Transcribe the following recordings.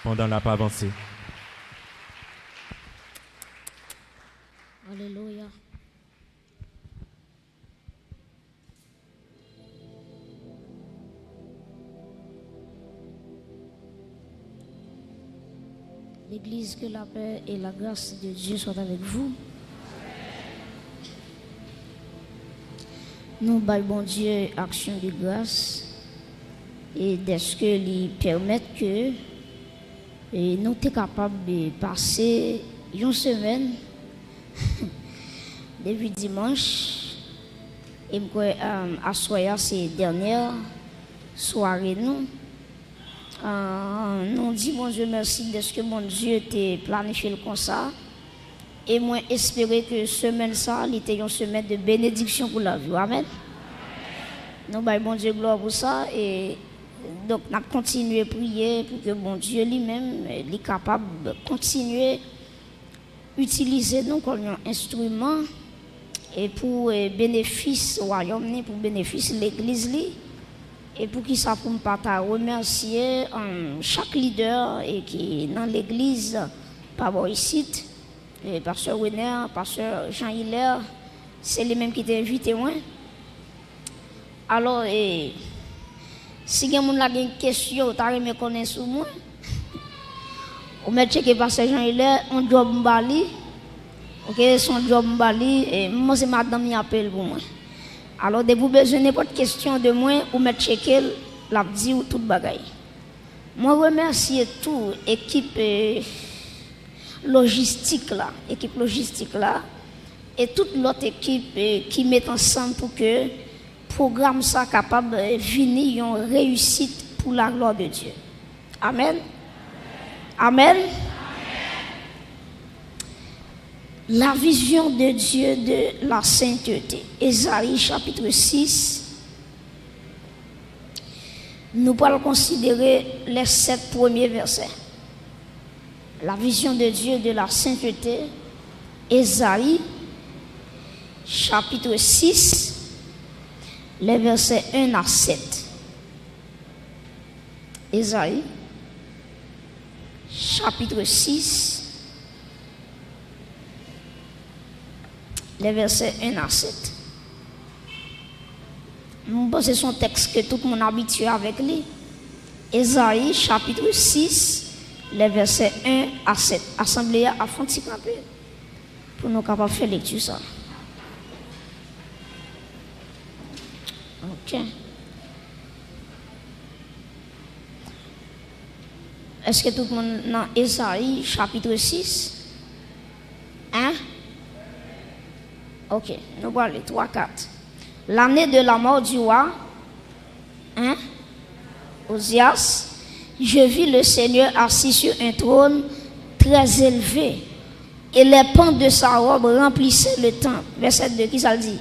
pendant la avancée. Alléluia. L'Église, que la paix et la grâce de Dieu soient avec vous. Nous baillons bon Dieu action de grâce et d'est-ce que lui permettent que nous sommes capables de passer une semaine depuis dimanche et à soir ces dernières soirées nous dit mon Dieu merci de ce que mon Dieu t'a planifié comme ça et moi espérer que semaine ça était une semaine de bénédiction pour la vie. Amen. Nous baillons bon Dieu gloire pour ça et donc nous continuer à prier pour que mon Dieu lui-même est capable de continuer à utiliser nous comme un instrument et pour bénéfice royaume, pour bénéfice l'église et pour qui ça pour me remercier chaque leader et qui est dans l'église par ici et pasteur Wenner, pasteur Jean-Hilaire, c'est les mêmes qui t'ont invité moi. Alors si quelqu'un a une question, tu as me connaître sur moi. On met checker pasteur Jean-Hilaire, on job mbali. OK, son job mbali et moi c'est madame qui appelle pour moi. Alors, de vous besoin n'importe question de moi, ou me checker, la dit ou toute bagaille. Moi, remercie toute équipe logistique là, et toute l'autre équipe qui met ensemble pour que le programme soit capable de venir une réussite pour la gloire de Dieu. Amen. Amen. Amen. La vision de Dieu de la sainteté. Ésaïe chapitre 6. Nous allons considérer les 7 premiers versets. La vision de Dieu de la sainteté. Ésaïe chapitre 6. Les versets 1 à 7. Ésaïe chapitre 6. Les versets 1 à 7. C'est son texte que tout le monde est habitué avec lui. Ésaïe chapitre 6, les versets 1 à 7. Assemblée à fond de camper pour nous capables de faire lecture ça. OK. Est-ce que tout le monde dans Ésaïe chapitre 6? Hein? Ok, nous allons aller 3, 4. L'année de la mort du roi, Osias, je vis le Seigneur assis sur un trône très élevé, et les pans de sa robe remplissaient le temple. Verset 2, qui ça le dit?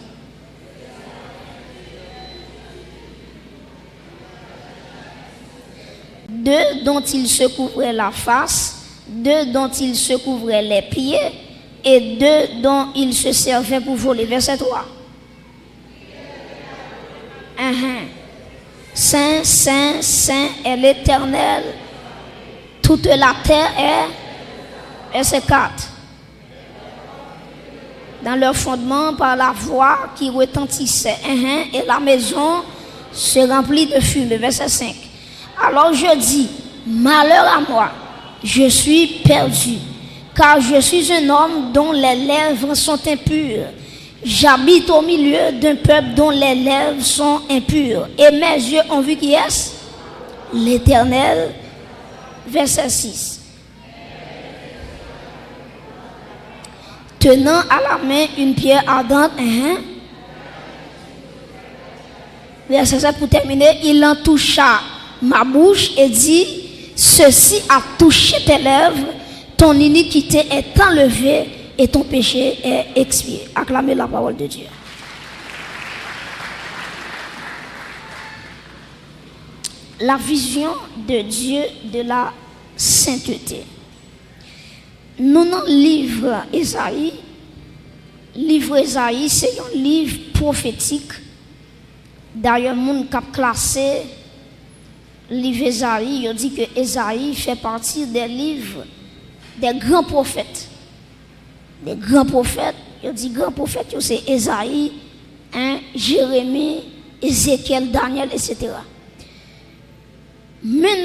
Deux dont il se couvrait la face, deux dont il se couvrait les pieds, et deux dont il se servait pour voler. Verset 3. Saint, Saint, Saint est l'Éternel. Toute la terre est. Verset 4. Dans leur fondement, par la voix qui retentissait. Et la maison se remplit de fumée. Verset 5. Alors je dis, malheur à moi, je suis perdu. Car je suis un homme dont les lèvres sont impures. J'habite au milieu d'un peuple dont les lèvres sont impures. Et mes yeux ont vu qui est-ce? L'Éternel. Verset 6. Tenant à la main une pierre ardente. Verset 7 pour terminer. Il en toucha ma bouche et dit, ceci a touché tes lèvres. Ton iniquité est enlevée et ton péché est expié. Acclamez la parole de Dieu. La vision de Dieu de la sainteté. Nous dans le livre Ésaïe. Livre Ésaïe, c'est un livre prophétique. D'ailleurs, mon cap classé livre Ésaïe, il dit que Ésaïe fait partie des livres des grands prophètes. Des grands prophètes, il dit grands prophètes, c'est Ésaïe, Jérémie, Ézéchiel, Daniel, etc. Mais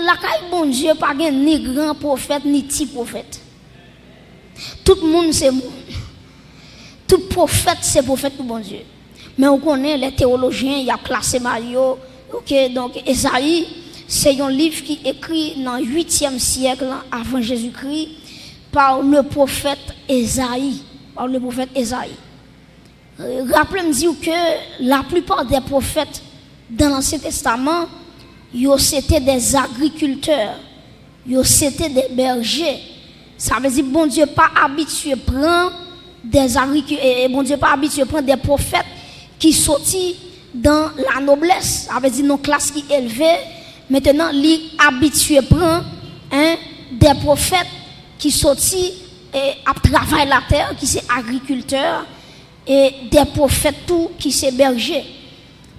la caille bon Dieu pas ni grand prophète ni petit prophète. Tout le monde c'est monde. Tout prophète c'est prophète pour bon Dieu. Mais on connaît les théologiens, il y a classé Mario. OK, donc Ésaïe, c'est un livre qui est écrit dans le 8e siècle avant Jésus-Christ par le prophète Ésaïe. Par le prophète Ésaïe. Rappelez-moi que la plupart des prophètes dans l'Ancien Testament, c'était des agriculteurs, c'était des bergers. Ça veut dire bon Dieu pas habitué à prendre des agriculteurs, bon Dieu pas habitué à prendre des prophètes qui sortent dans la noblesse. Ça veut dire nos classes qui élevées. Maintenant, il habitué à prendre des prophètes qui sortent à travailler la terre, qui sont agriculteurs, et des prophètes tout qui sont bergers.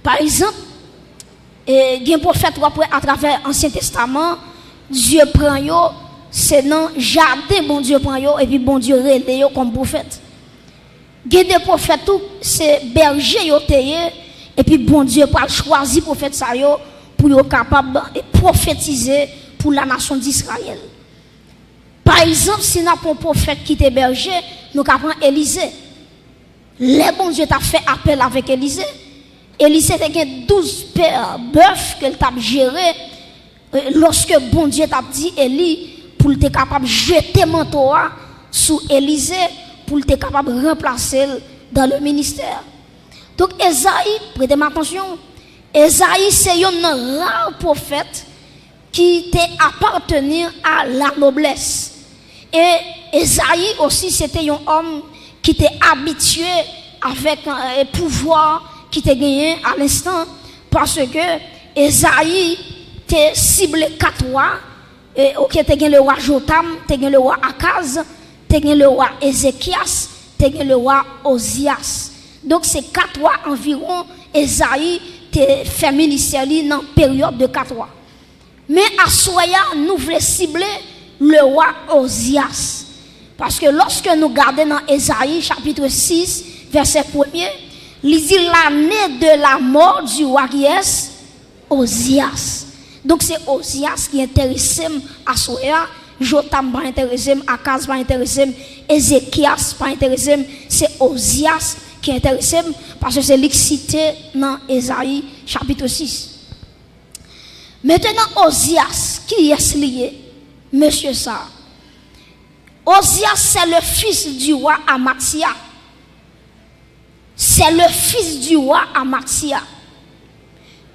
Par exemple, il y a un prophète à travers l'Ancien Testament, Dieu prend yo, c'est dans le jardin, bon Dieu prend yo, et puis bon Dieu relève yo comme prophète. Il y a des prophètes tout, c'est berger yo teye, et puis bon Dieu pas choisi prophète ça yo pour yo capable de prophétiser pour la nation d'Israël. Par exemple, si nous avons un prophète qui était berger, nous avons Élisée. Les bon Dieu t'a fait appel avec Élisée. Élisée a 12 paires bœufs qu'elle t'a géré. Lorsque bon Dieu t'a dit Élie pour être capable de jeter manteau sous Élisée pour être capable de remplacer dans le ministère. Donc Ésaïe, prêtez attention, Ésaïe c'est un rare prophète qui appartenait à la noblesse. Et Ésaïe aussi c'était un homme qui était habitué avec un pouvoir qui était gagné à l'instant parce que Ésaïe était ciblé 4 rois. Ok, tu as le roi Jotam, tu as le roi Akaz, tu as le roi Ézéchias, tu as le roi Osias. Donc c'est 4 rois environ. Ésaïe te fait ministère dans une période de 4 rois. Mais à Soya, nous voulons cibler le roi Osias. Parce que lorsque nous regardons dans Ésaïe chapitre 6, verset 1er, il dit l'année de la mort du roi qui est Osias. Donc c'est Osias qui intéresse à Soya, Jotam pas intéressé, Akaz pas intéressé, Ézéchias pas intéressé, c'est Osias qui intéresse parce que c'est lui qui cité dans Ésaïe chapitre 6. Maintenant Osias qui est lié, monsieur ça. Osias, c'est le fils du roi Amathia. C'est le fils du roi Amathia.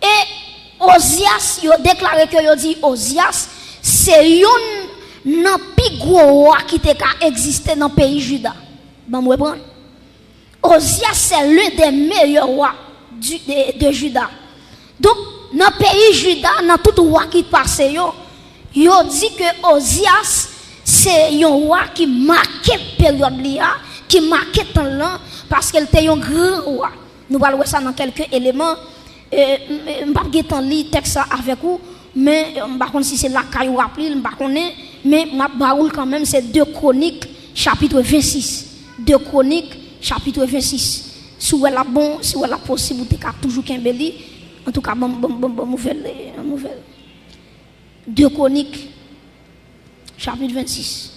Et Osias, il a déclaré que il dit Osias, c'est un plus gros roi qui a existé dans le pays Juda. Bon, vous comprenez? Osias, c'est l'un des meilleurs rois de Juda. Donc, dans le pays Juda, dans tout roi qui passe, il dit que Osias, c'est un roi qui marquait la période là, qui marquait le temps parce qu'elle était un grand roi. Nous allons voir ça dans quelques éléments. Je ne vais pas lire le texte avec vous, mais je ne sais pas si c'est la caillou rappelé, je ne sais pas, mais je quand même, c'est 2 Chroniques, chapitre 26. 2 Chroniques, chapitre 26. Si vous avez la possibilité, toujours qu'un béli, en tout cas, bon nouvelle. 2 Chroniques, chapitre 26.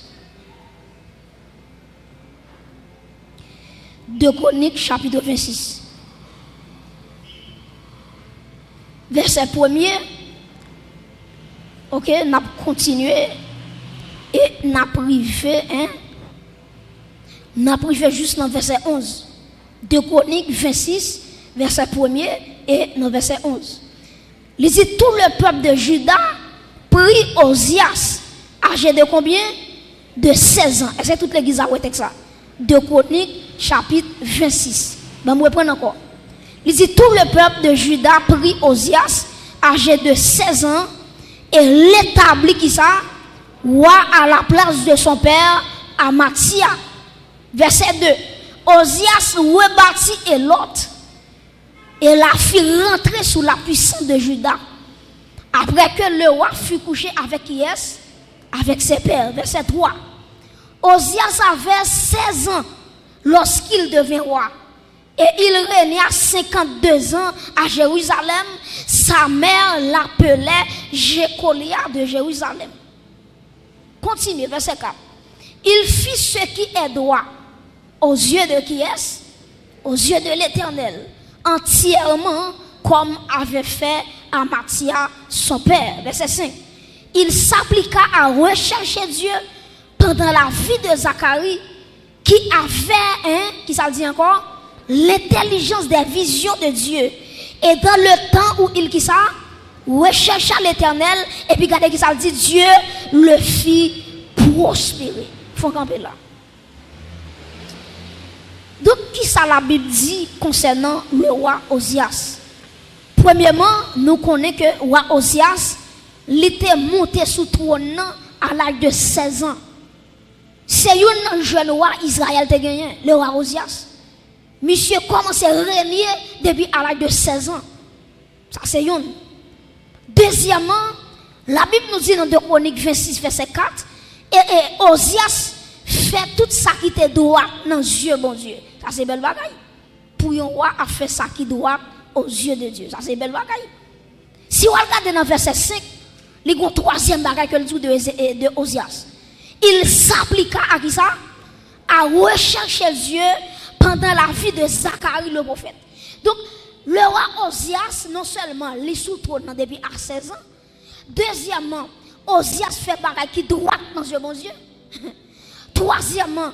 2 Chroniques, chapitre 26. Verset 1er. Ok, n'a continué et n'a privé, n'a privé juste dans verset 11. 2 Chroniques 26, verset 1er et dans verset 11. Il dit tout le peuple de Juda prit Osias, âgé de combien? De 16 ans. Est-ce que toute l'église a retenu ça? 2 Chroniques, chapitre 26. Ben, je reprends encore. Il dit tout le peuple de Juda prit Osias, âgé de 16 ans, et l'établit qui ça? Roi à la place de son père, Amathia. Verset 2. Osias rebâtit et l'autre, et la fit rentrer sous la puissance de Juda. Après que le roi fut couché avec qui est? Avec ses pères. Verset 3. Osias avait 16 ans lorsqu'il devint roi. Et il régna 52 ans à Jérusalem. Sa mère l'appelait Jécolia de Jérusalem. Continue, verset 4. Il fit ce qui est droit aux yeux de qui est? Aux yeux de l'Éternel, entièrement comme avait fait Amathia son père. Verset 5. Il s'appliqua à rechercher Dieu pendant la vie de Zacharie, qui avait, qui ça dit encore, l'intelligence des visions de Dieu. Et dans le temps où il qui ça rechercha l'Éternel, et puis regardez qui ça dit, Dieu le fit prospérer. Il faut camper là. Donc, qui ça la Bible dit concernant le roi Osias? Premièrement, nous connaissons que le roi Osias, il était monté sous trône à l'âge de 16 ans. C'est un jeune roi Israël qui a gagné, le roi Osias. Monsieur commence à régner depuis à l'âge de 16 ans. Ça, c'est un. Deuxièmement, la Bible nous dit dans 2 Chroniques 26, verset 4, et Osias fait tout ça qui était droit dans les yeux, bon Dieu. Ça, c'est belle bagaille. Pour un roi à faire ça qui doit aux yeux de Dieu. Ça, c'est belle bagaille. Si on regarde dans verset 5, il y a un troisième bagaille que le dit de Osias. Il s'appliqua à qui ça? À rechercher Dieu pendant la vie de Zacharie le prophète. Donc, le roi Osias, non seulement les sous trône depuis à 16 ans, deuxièmement, Osias fait bagaille qui droit dans Dieu, bon Dieu. Troisièmement,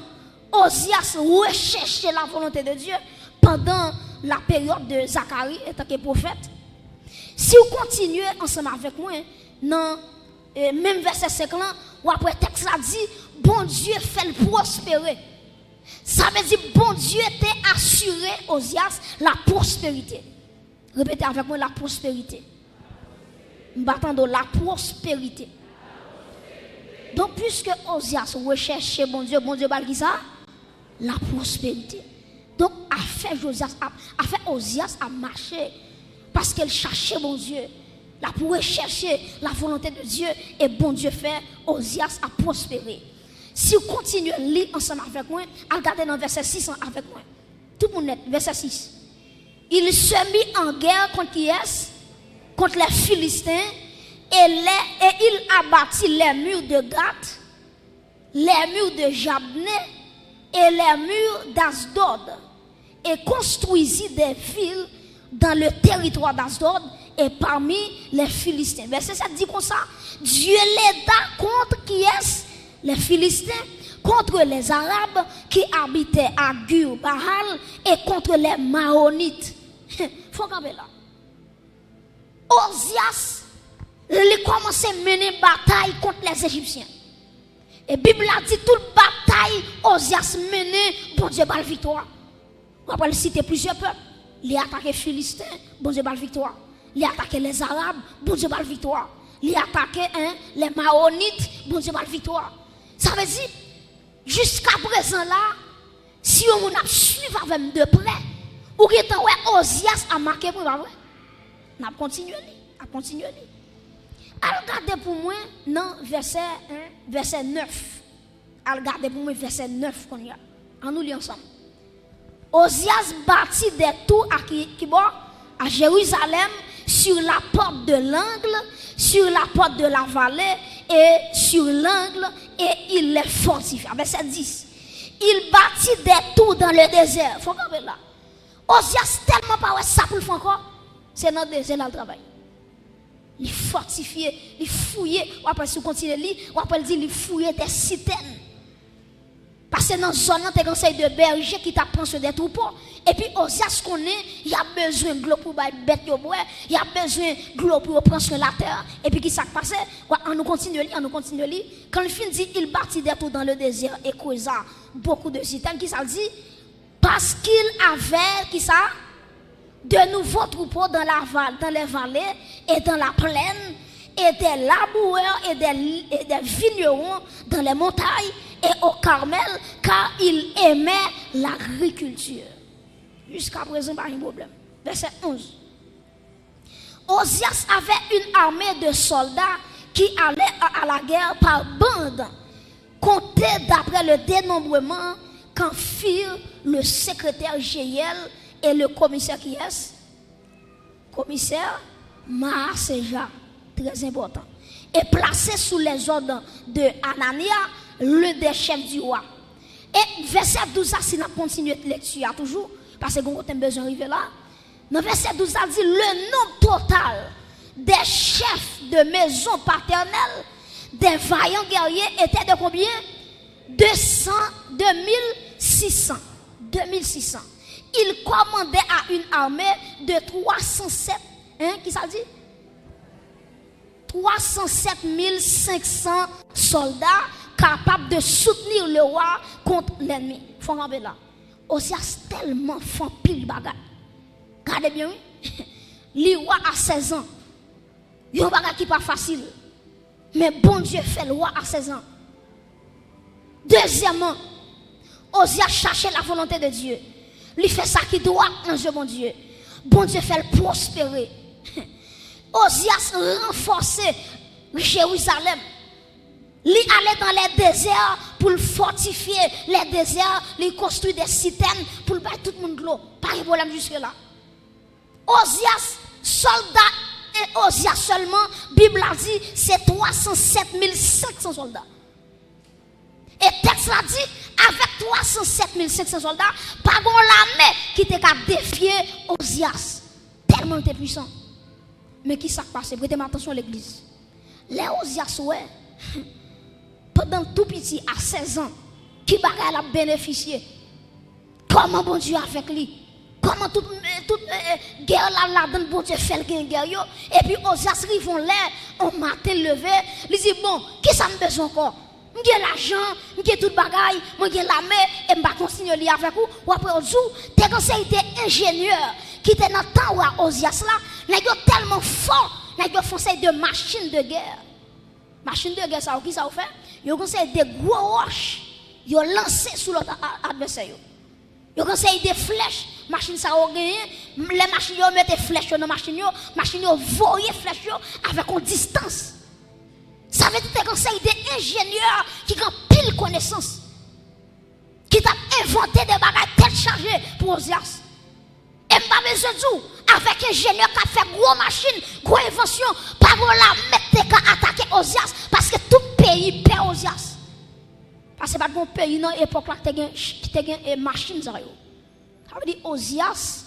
Osias recherchait la volonté de Dieu pendant la période de Zacharie en tant que prophète. Si vous continuez ensemble avec moi, dans même verset 5 là, ou après texte là dit, bon Dieu fait le prospérer. Ça veut dire, bon Dieu t'a assuré Osias la prospérité. Répétez avec moi, la prospérité. M'attendons la prospérité. Donc, puisque Osias recherchait bon Dieu va dire ça? La prospérité. Donc, a fait Osias à marcher parce qu'elle cherchait bon Dieu. Là, pour rechercher la volonté de Dieu, et bon Dieu fait Osias à prospérer. Si vous continuez à lire ensemble avec moi, regardez dans verset 6 avec moi. Tout le monde net, verset 6. Il se mit en guerre contre qui est? Contre les Philistins. Et il abattit les murs de Gath, les murs de Jabné et les murs d'Asdod. Et construisit des villes dans le territoire d'Asdod et parmi les Philistins. Verset 7 dit comme ça. Dieu l'aida contre qui est? Les Philistins, contre les Arabes qui habitaient à Gur-Bahal et contre les Maonites. Faut camper là. Osias, il commence à mener bataille contre les Égyptiens. Et la Bible a dit toute bataille, Osias mené, bon Dieu, la victoire. On va citer plusieurs peuples. Il a attaqué les Philistins, bon Dieu, la victoire. Il a attaqué les Arabes, bon Dieu, la victoire. Il a attaqué les Maonites, bon Dieu, la victoire. Ça veut dire, jusqu'à présent là, si on a suivi avec de près, ou que Osias a marqué pour vrai, on a continué. Regardez pour moi dans verset 9. Regardez pour moi verset 9 qu'on y a. On nous lit ensemble. Osias bâtit des tours à Jérusalem sur la porte de l'angle, sur la porte de la vallée et sur l'angle, et il les fortifie. Verset 10. Il bâtit des tours dans le désert. Faut regarder là. Osias tellement pas ça pour le faire encore. C'est dans le désert là le travail. Il fortifié, il fouillé. Ou après si vous continuez à lire, ou après il fouillé des citernes. Parce que dans la zone, tu as un conseil de berger qui t'apprend sur des troupeaux. Et puis, Osias connaît, il y a besoin de l'eau pour les bêtes de bois, il y a besoin de l'eau pour prendre sur la terre. Et puis, qui s'est passé? On nous continue à lire, Quand le fin dit, il bâtit des tours dans le désert et causa beaucoup de citernes. Qui ça dit? Parce qu'il avait, qui ça? De nouveaux troupeaux dans les vallées et dans la plaine, et des laboureurs et des vignerons dans les montagnes et au Carmel, car il aimait l'agriculture. Jusqu'à présent, pas de problème. Verset 11. Ozias avait une armée de soldats qui allaient à la guerre par bande, compté d'après le dénombrement qu'en firent le secrétaire Jéhiel et le commissaire qui est commissaire Maaseja, très important, et placé sous les ordres de Anania, l'un des chefs du roi. Et verset 12, si nous continuons de lecture toujours, parce que nous avons besoin d'arriver là. Dans verset 12, ça dit le nombre total des chefs de maison paternelle, des vaillants guerriers, était de combien? 2600. Il commandait à une armée de 307. Qui ça dit? 307 500 soldats capables de soutenir le roi contre l'ennemi. Il faut regarder là. Ozias tellement font pile bagarre. Regardez bien, oui. Le roi a 16 ans. Il y a un bagage qui n'est pas facile. Mais bon Dieu fait le roi à 16 ans. Deuxièmement, Ozias cherchait la volonté de Dieu. Il fait ça qui doit en Dieu, mon Dieu. Bon Dieu fait le prospérer. Ozias renforçait Jérusalem. Il allait dans les déserts pour fortifier les déserts, il construit des citernes pour battre tout le monde de l'eau. Pas de problème jusque-là. Ozias, soldats et Ozias seulement, Bible a dit, c'est 307 500 soldats. Et texte l'a dit, avec 307 500 soldats, pas bon l'armée qui était qu'à défier Ozias. Tellement il était puissant. Mais qui s'est passé? Prêtez attention à l'église. Les Ozias, ouais, pendant tout petit, à 16 ans, qui bagaille a bénéficié? Comment bon Dieu a fait lui? Comment toute guerre là donne bon Dieu fait le guerre? Et puis Ozias vont l'air, on matin levé, il dit bon, qui ça me besoin encore? J'ai l'argent, j'ai tout bagaille, j'ai l'armée, et je vais continuer avec vous. Ou après, au jour, t'es conseillé ingénieur qui était dans le temps où Ozias là, il est tellement fort, il a conseillé de machines de guerre. Machines de guerre, ça, qui ça fait? Il a conseillé des gros roches, il a lancé sur l'autre adversaire. Il a conseillé des flèches, machines ça a gagné, les machines ils mettent des flèches dans la machine, ils voyaient flèches avec une distance. Ça veut dire que c'est des ingénieurs qui ont pile connaissance, qui ont inventé des bagages tête chargées pour Ozias. Et pas besoin de tout, avec un ingénieur qui a fait gros machines, gros invention, pas pour la mettre qu'à attaquer Ozias, parce que tout pays perd Ozias. Parce que pas bon pays dans l'époque là qui a une machine. Ça veut dire Ozias,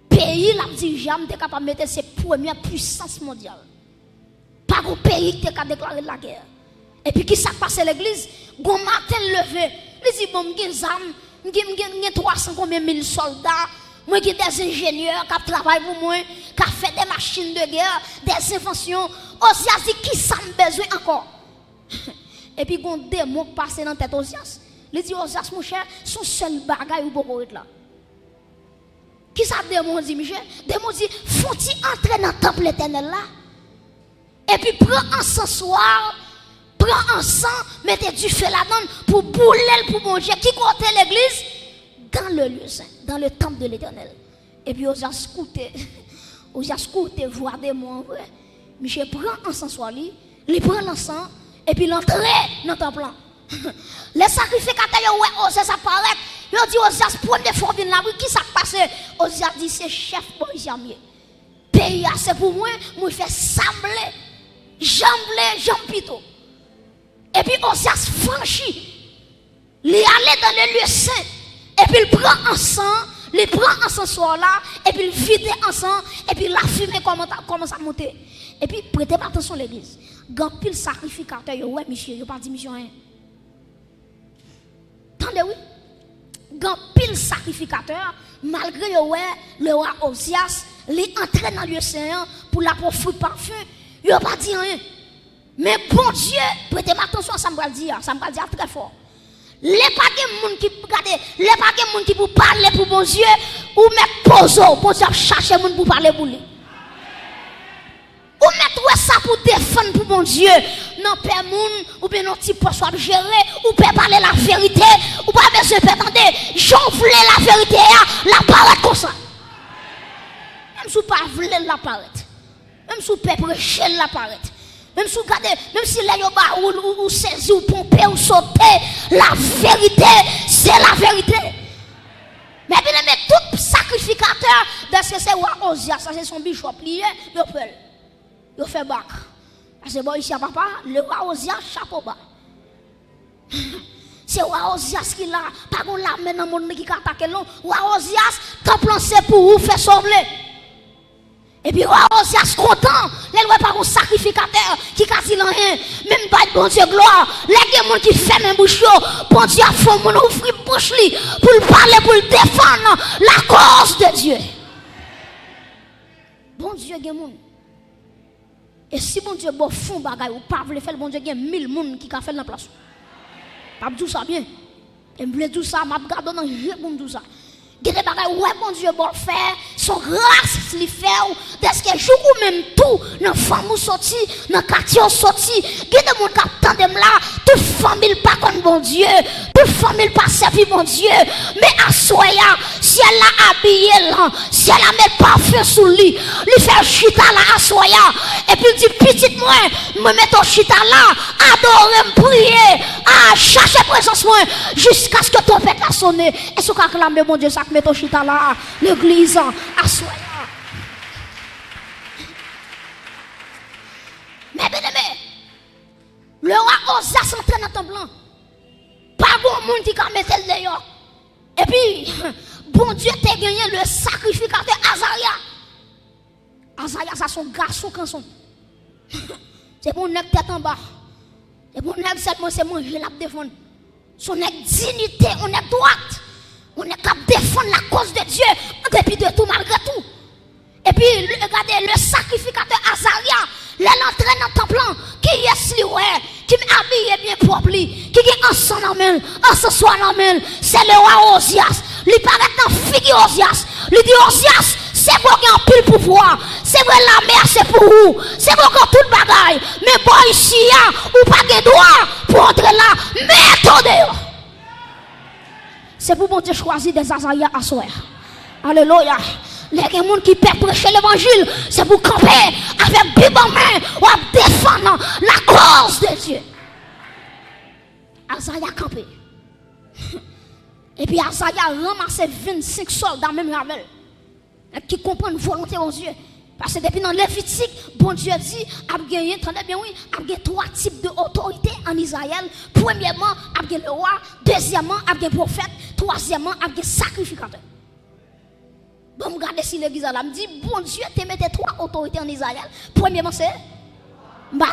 pays là dirigeant, est capable de mettre ses premières puissances mondiales. Pas un pays qui a déclaré la guerre. Et puis qui s'est passé l'église, bon matin levé, il dit bon, j'ai 300 combien mille soldats, moi j'ai des ingénieurs qui travaillent pour moi, qui fait des machines de guerre, des inventions. Ozias dit qui ça me besoin encore? Et puis bon démon passé dans tête Ozias. Il dit Ozias mon cher, son seul bagaille ou beaucoup là. Qui ça démon dit Michel? Démon dit faut-il entrer dans le temple éternel là? Et puis prends encensoir, prends encens, mettez du feu là-dedans pour bouler pour mon Dieu. Qui compte l'église? Dans le lieu saint, dans le temple de l'éternel. Et puis Ozias écouté, voir des mots en vrai. Michel prend encensoir, il prend l'encens, et puis l'entrée dans le temple. Les sacrificateurs, ouais, Ozias apparaît. Ils dit Ozias, première fois vient là, qui s'est passé? Ozias dit c'est chef policier. Pays c'est pour moi, moi fait sembler. Jambe pito. Et puis Ozias franchit. Il est allé dans le lieu saint. Et puis il prend encens soir là. Et puis il vide encens. Et puis la fumée commence à monter. Et puis prêtez attention à l'église. Quand pile sacrificateur, ouais, monsieur, il pas dit mission rien. Attendez, oui. Quand pile sacrificateur, malgré le roi Ozias, il est entré dans le lieu saint pour la profiter parfum. Il n'a pas dit rien. Mais bon Dieu, prêtez attention à ça, me dire très fort. Les pas de monde qui regarde, les pas de monde qui pour parler pour bon Dieu, ou mettre pause, bon Dieu chercher monde pour parler pour lui. Ou mettre ça pour défendre pour bon Dieu. Non, père moun, ou bien non petit poste à gérer, ou peut parler la vérité, ou pas besoin de attendre. J'en voulais la vérité, la parole comme ça. Même si pas voulez l'apparaître. Même si pas prêcher l'apparaître. Même si les gens ou saisi ou pomper ou sauter, la vérité, c'est la vérité. Mais bien aimé, tout sacrificateur, parce que c'est Osias, ça c'est son bishop lié, il fait bac. C'est bon ici à papa, le roi Osias, chapeau bas. C'est roi Osias qui l'a, pas qu'on l'a maintenant mon qui attaque l'on. Roi Osias, quand c'est pour vous faire sauver. Et puis, Osias content, les lois par un sacrificateur qui casse rien, même pas de bon Dieu gloire. Les gens qui ferment un bouchon, bon Dieu a fait mon ouvrir bouche pour le parler, pour le défendre la cause de Dieu. Bon Dieu, il y a des gens. Et si bon Dieu bon fond bagay ou pas voulez faire bon Dieu, il y a 1000 personnes qui ont fait la place. Pas tout ça bien. Et me tout ça, m'a regardé dans le tout ça. Des bagages, ouais, bon Dieu, bon faire, son grâce, lui fait, parce que jour ou même tout, dans femme sorti, dans quartier sorti, des gens qui attendent là, toute famille pas comme bon Dieu, toute famille pas servi bon Dieu, mais à soya, si elle l'a habillé là, si elle a mis parfum sous lui, lui fait chita là à soya, et puis dit petite moi, me mettre au chita là, adorer, me prier, à chercher présence moi, jusqu'à ce que ton père a sonné, et ce qu'a clamé bon Dieu, ça met au chita là, l'église, à soya. Mais bien aimé, le roi Osias entré dans ton blanc. Pas bon monde qui a mettre le dehors. Et puis, bon Dieu t'a gagné le sacrificateur Azaria. Azaria, ça son garçon quand son. C'est bon nèg tête en bas. C'est bon nèg seulement c'est manger la défendre. Son nèg dignité, on est droite. On est capable de défendre la cause de Dieu en dépit de tout, malgré tout. Et puis, regardez, le sacrificateur Azaria, l'entrée dans ton plan, qui est li ouais, qui m'habille bien propre, qui est ensemble en main, ensemble soit en main, c'est le roi Osias. Il paraît dans figure Osias. Il dit Osias, c'est vous qui avez pile pouvoir. C'est vrai la mer, c'est pour vous. C'est vous qui avez tout le bagaille. Mais bon, ici, ou pas de droit pour entrer là, mais attendez. C'est pour bon Dieu choisir des Azaria à soi. Alléluia. Les gens qui peuvent prêcher l'évangile, c'est pour camper avec Bible en main ou à défendre la cause de Dieu. Azaria campé. Et puis Azaria ramassé 25 soldats même avec qui comprennent volonté de Dieu. Parce que depuis dans Lévitique, bon Dieu dit, a gagné, attendez bien oui, a gagné 3 types d'autorité en Israël. Premièrement, a gagné le roi. Deuxièmement, a gagné le prophète. Troisièmement, a gagné le sacrificateur. Bon, regardez si l'église là me dit, bon Dieu, tu mets 3 autorités en Israël. Premièrement, c'est non.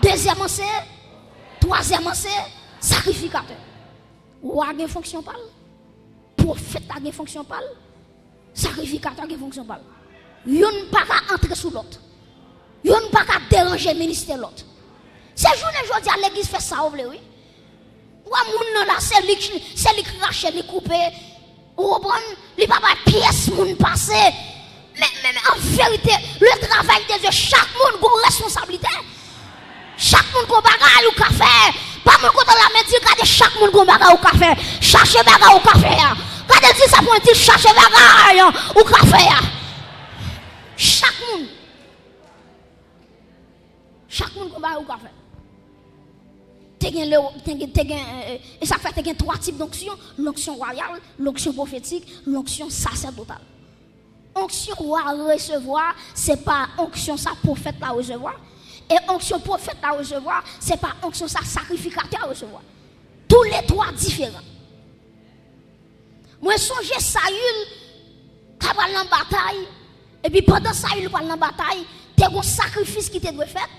Deuxièmement, c'est troisièmement, c'est sacrificateur. Roi a une fonction pas. Prophète a une fonction pas. Sacrificateur a une fonction pas. Yon pas qu'à entrer sous l'autre. Yon pas qu'à déranger le ministère l'autre. Ces journées aujourd'hui, l'église fait ça, oui. Ou à moun là, c'est lui qui rache, lui coupe. Ou bon, lui pas pièce moun passé. Mais en vérité, le travail de Dieu, chaque monde a une responsabilité. Chaque monde a un bagage ou café. Pas mon côté la médecine, regardez chaque monde a un bagage ou café. Cherchez bagage ou café. Regardez si ça prend un petit cherchez bagage ou café. Chaque monde a un café. Et ça fait 3 types d'onction: l'onction royale, l'onction prophétique, l'onction sacerdotale. Onction royale recevoir, c'est pas onction ça prophète à recevoir. Et onction prophète à recevoir, c'est pas onction ça sacrificateur à recevoir. Tous les 3 différents. Moi, songez Saül, qui va dans la bataille. Et puis pendant Saül va dans la bataille, il y a un sacrifice qui te doit faire.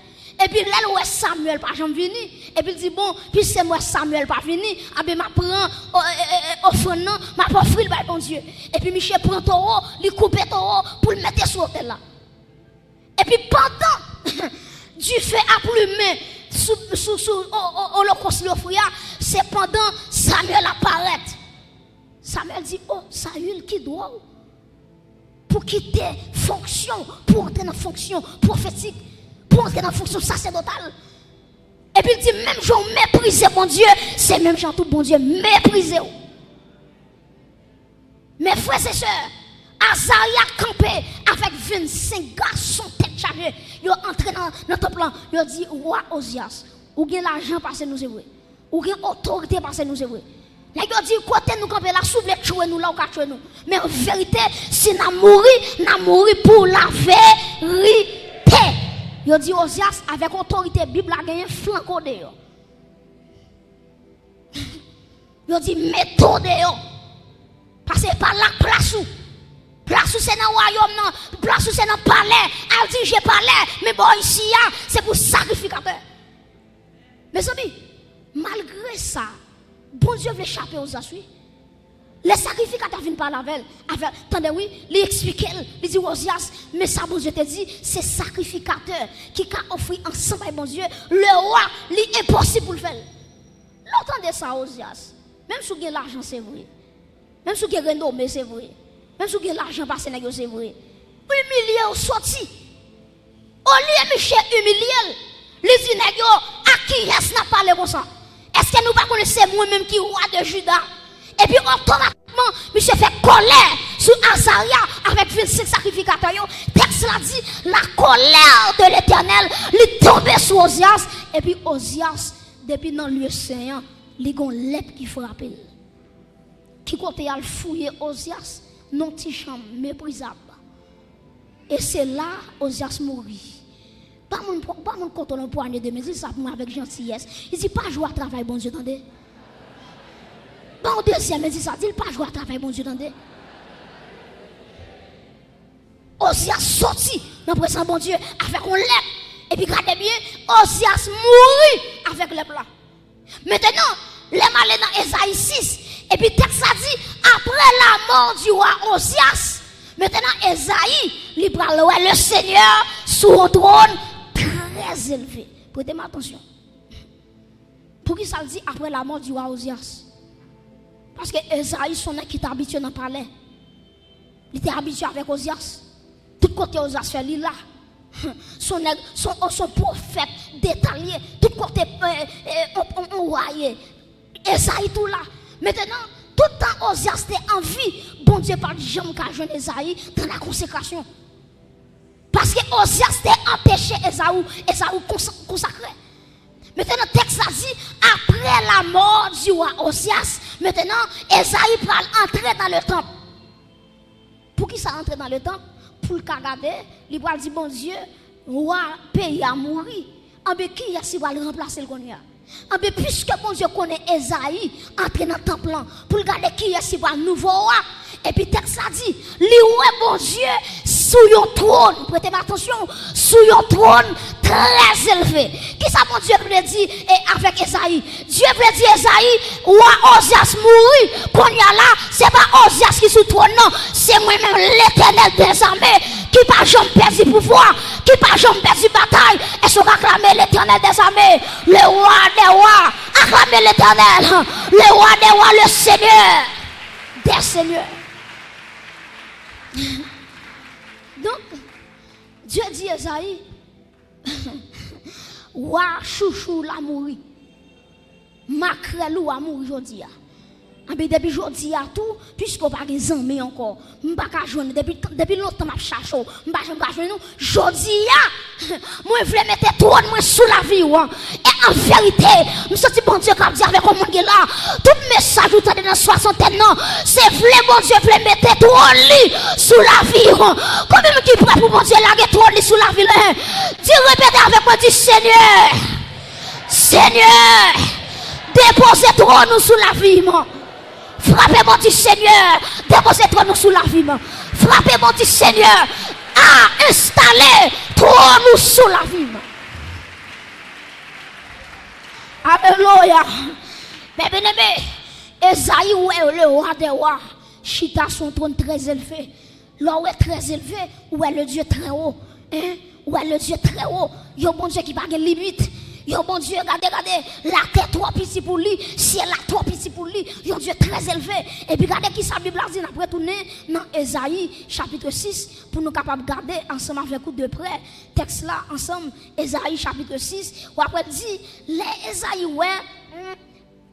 Et puis là, où est Samuel pas jamais venu. Et puis il dit bon, puis c'est moi Samuel pas venu. Ah ben m'a prend offrande, m'a pas offrir le bon Dieu. Et puis Michel prend taureau, lui coupe taureau pour le mettre sur l'autel là. Et puis pendant du feu à plumer sous l'holocauste l'offrir, c'est pendant Samuel apparaît. Samuel dit oh Saül qui doit pour quitter fonction, pour entrer dans fonction prophétique, pour entrer dans fonction sacerdotale. Et puis il dit même gens mépriser mon Dieu, c'est même gens tout bon Dieu mépriser. Mes frères et sœurs, Azaria campé avec 25 garçons tête chargée. Ils sont entrés dans le temple. Ils ont dit, roi Osias, ou bien l'argent parce que nous c'est vrai. Ou bien autorité parce que nous c'est vrai. Ils ont dit, côté nous camper là, si vous voulez tuer nous là, ou tuer nous. Mais en vérité, si nous mourons pour la vérité. Ils ont dit, Osias, avec autorité, la Bible a gagné flanco de yo. Ils ont dit, méthode de yo. Parce que par la place où. Place où c'est dans le royaume, non. Place où c'est dans le palais. Elle dit, j'ai palais. Mais bon, ici, c'est pour sacrificateur. Mes amis, malgré ça, bon Dieu veut échapper aux assuits. Les sacrificateurs viennent par la veille. Attendez, oui, il explique, il dit, Osias, mais ça, bon Dieu te dit, c'est sacrificateur qui a offert ensemble avec bon Dieu. Le roi, il est impossible pour le faire. L'entendez ça, Osias. Même si vous avez l'argent, c'est vrai. Même si vous avez renommé, c'est vrai. Même si vous avez l'argent passé, c'est vrai. Humilié ou sorti. Au lieu de Michel humilié, les dit, à qui est-ce n'a parlé comme ça? Est-ce que nous ne connaissons pas moi-même qui est roi de Juda? Et puis automatiquement, Michel fait colère sur Azaria avec 25 sacrificateurs. Texte l'a dit, la colère de l'Éternel lui tombait sur Osias. Et puis Osias, depuis dans le lieu saint, il y a une lèpre qui frappe. Qui côté à fouiller Osias, non petit chambre méprisable. Et c'est là Osias mourit. Pas mon contrôle en poignée de mes ça pour avec gentillesse. Il dit pas jouer à travail bon Dieu attendez. Bon deuxième il dit ça, dit pas jouer à travail bon Dieu attendez. Osias sorti dans présence bon Dieu avec un lèpre. Et puis regardez bien, Osias mourit avec le plat. Maintenant, les malins dans Esaïe 6. Et puis texte ça dit, après la mort du roi Osias, maintenant Esaïe, il parle le Seigneur sur un trône très élevé. Prêtez-moi attention. Pour qui ça le dit après la mort du roi Osias? Parce que Esaïe, son qui était habitué dans le palais. Il était habitué avec Osias. Tout côté Osias fait lui là. Son prophète détaillé. Tout côté on voyait. Esaïe tout là. Maintenant, tout le temps Osias était en vie. Bon Dieu parle jamais qu'à jeune Esaïe dans la consécration. Parce que Osias était empêché Esaü consacré. Maintenant, le texte a dit, après la mort du roi Osias, maintenant, Esaïe parle entrer dans le temple. Pour qui ça entre dans le temple? Pour le regarder, il va dire, bon Dieu, roi pays a mouru. En bien, qui est-ce qui va le remplacer le Konya? En bien, puisque bon Dieu connaît Esaïe, entrer dans le temple, pour regarder qui est-ce qui va le nouveau roi. Et puis, le texte a dit, ouais, bon Dieu, sous un trône, prêtez attention, sous un trône très élevé. Qui ça, mon Dieu, veut dire avec Esaïe? Dieu veut dire Esaïe, roi Osias mourit, qu'on y a là, c'est pas Osias qui est sous le trône, non, c'est moi-même l'Éternel des armées, qui pas jamais perdu pouvoir, qui pas jamais perdu bataille, et se acclamer l'Éternel des armées, le roi des rois, acclamer l'Éternel, le roi des rois, le Seigneur des seigneurs. Donc, Dieu dit à Esaïe, Wa chouchou la mouri, makrelou a mouri jodi a. Depuis jodi a tout, puisqu'on pas des amis encore, m'pa ka joindre depuis longtemps m'a cherché, m'pa joindre nous, jodi a, moi vle mettre trône moi sous la vie ou. Et en vérité, me senti bon Dieu comme dit avec mon monde là, tout message ou t'as dans soixantaine non, c'est vle bon Dieu vle mettre trône sous la vie. Combien qui prêt pour bon Dieu laguer trône sous la vie là? Dis répétez avec moi, dis Seigneur, Seigneur, déposez trône sous la vie moi. Frappez mon petit Seigneur, déposez-toi nous sous la vie. Frappez mon petit Seigneur, à installer toi nous sous la vie. Alléluia. Mais bien aimé, Esaïe est le roi des rois. Chita son trône très élevé. Là où est très élevé, où est le Dieu très haut. Hein? Où est le Dieu très haut. Il y a un bon Dieu qui n'a pas de limite. Yo bon Dieu, regardez, la terre trop petite pour lui, ciel la trop petit pour lui, yo Dieu très élevé. Et puis regardez qui sa Bible a dit, on a retourné dans Esaïe chapitre 6 pour nous capables de garder ensemble avec vous de près. Texte là ensemble, Esaïe chapitre 6, ou après dit, les Esaïe ouais,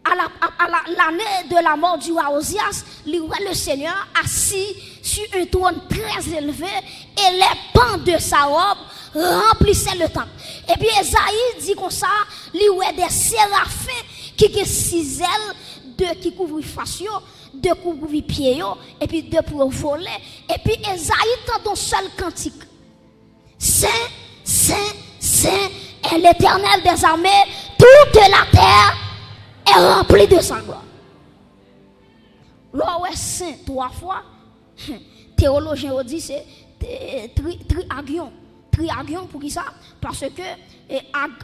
l'année de la mort du roi Osias, le Seigneur assis sur un trône très élevé et les pans de sa robe remplissaient le temple. Et puis Esaïe dit comme ça, il y a des séraphins qui ont 6 ailes, 2 qui couvrent face, 2 couvrent pieds, et puis 2 pour voler. Et puis Esaïe tend un seul cantique. Saint, Saint, Saint est l'Éternel des armées, toute la terre est remplie de sa gloire. Là où est saint 3 fois, théologien dit c'est triagion pour qui ça? Parce que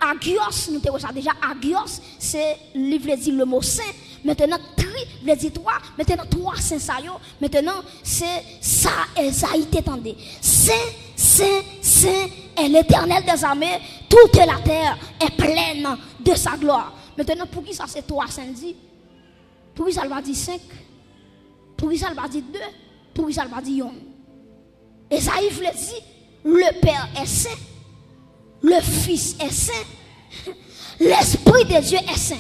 agios, nous avons ça déjà, agios, c'est livre dit le mot saint. Maintenant, tri veut dire 3, maintenant 3 saint ça yo. Maintenant, c'est ça Esaïe t'entendait. Saint, Saint, Saint est l'Éternel des armées, toute la terre est pleine de sa gloire. Maintenant, pour qui ça c'est 3 saint dit? Pour qui ça va dire 5? Pour qui ça va dire 2? Pour qui ça va dire 1? Esaïe veut dire le Père est saint, le Fils est saint, l'Esprit de Dieu est saint.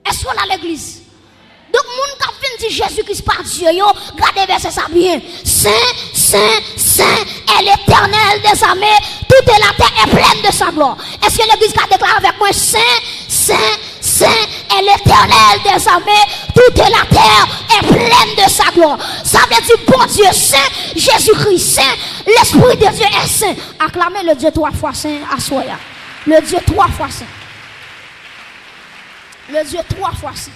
Est-ce qu'on a l'église? Donc, moun qui vient dire Jésus-Christ par Dieu, regardez verset ça bien. Saint, Saint, Saint est l'Éternel des armées, toute la terre est pleine de sa gloire. Est-ce que l'église a déclaré avec moi? Saint, Saint, Saint est l'Éternel des armées, toute la terre est pleine de sa gloire. Ça veut dire bon Dieu saint, Jésus-Christ saint, l'Esprit de Dieu est saint. Acclamez le Dieu 3 fois saint à Soya. Le Dieu 3 fois saint. Le Dieu 3 fois saint.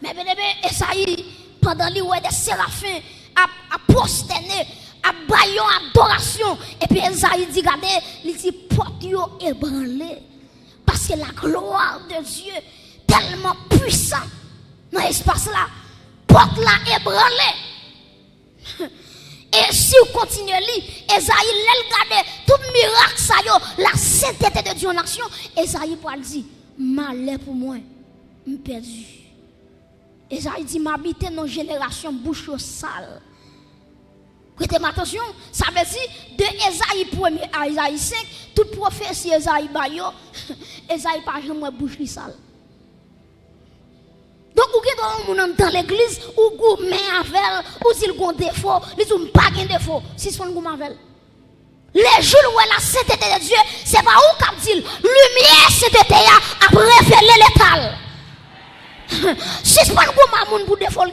Mais bien aimé, Esaïe, pendant les des séraphins, a prosterné, a baillon adoration. Et puis Esaïe dit, regardez, il dit, porte yo ébranlé. Parce que la gloire de Dieu tellement puissante dans l'espace là, porte la ébranlé. Et si vous continuez à lire, Esaïe l'a regardé, tout miracle ça yo, la sainteté de Dieu en action, Esaïe pour dire, malheur pour moi, je suis perdu. Esaïe dit, m'habiter dans une génération bouche sale. Prêtez attention, ça veut dire de Esaïe 1er à Esaïe 5, toute prophétie Esaïe bayo, Esaïe pas jamais bouche sale. Donc, vous êtes dans l'église, ou vous mettez avec, ou s'il y a un défaut, vous n'avez pas de défaut, si vous avez avec. Les jours où la sainteté de Dieu, c'est pas où qu'il dit, lumière sainteté a révélé l'étal. Si ce n'est pas un pour défaut,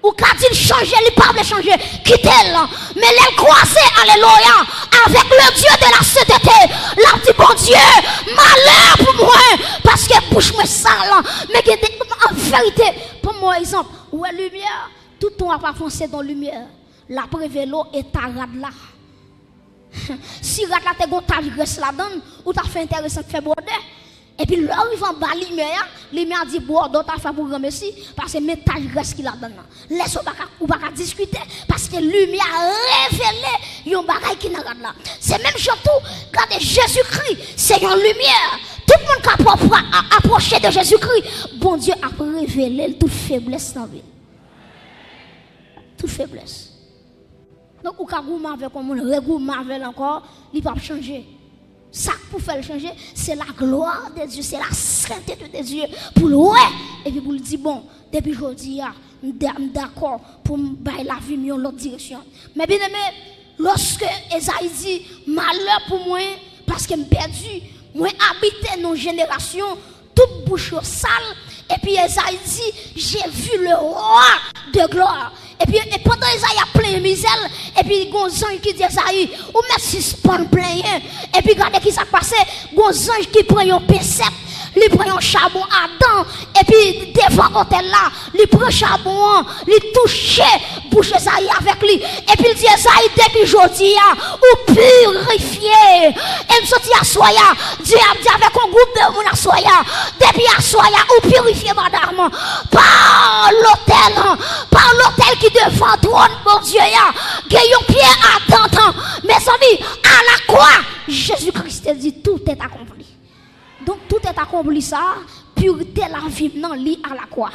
ou quand il change, il ne peut pas changer, quittez-le. Mais elle croisait, alléluia, avec le Dieu de la sainteté. Là, dit bon Dieu, malheur pour moi, parce que bouche moi sale. Mais en vérité, pour moi, exemple, où est la lumière, tout le temps pas foncé dans la lumière. La prévélo est à rad là. Si rad là, tu as un graisse là-dedans, ou tu as fait intéressant de faire border. Et puis là, il va en bas lumière dit, bon, d'autres a fait pour remercier, parce que mes tailles restent qu'il a donné. Laisse ou pas discuter, parce que lumière a révélé, il y a un bagage qui n'a pas là. C'est même surtout, regardez, Jésus-Christ, c'est une lumière. Tout le monde qui a approché de Jésus-Christ, bon Dieu a révélé toute faiblesse dans la vie. Toute faiblesse. Donc, ou quand vous m'avez comme on regoute encore, il ne peut pas changer. Ça pour faire changer, c'est la gloire de Dieu, c'est la sainteté de Dieu. Pour le ouais, et puis pour le dire, bon, depuis aujourd'hui, je suis d'accord pour me la vie dans l'autre direction. Mais bien aimé, lorsque Esaïe dit, malheur pour moi, parce que je suis perdu, moi habiter dans une génération, toute bouche sale, et puis Esaïe dit, j'ai vu le roi de gloire. Et puis pendant Esaïe a plein de misère, et puis il y a un ange qui dit Esaïe, ou met suspend plein. Et puis regardez qui s'est passé, il y a un ange qui prend un pincette, il prend un charbon à dents, et puis devant l'hôtel là, il prend un charbon, il touche bouche Esaïe avec lui. Et puis il dit Esaïe, depuis aujourd'hui, ou purifié. Et il sortit à Soya, Dieu a dit avec un groupe de monde à Soya, depuis à Soya, ou purifié madame, par l'hôtel qui devant trône, mon Dieu, il y a un pied à temps. Mes amis, à la croix, Jésus-Christ dit tout est accompli. Donc tout est accompli ça, pureté la vie non lit à la croix.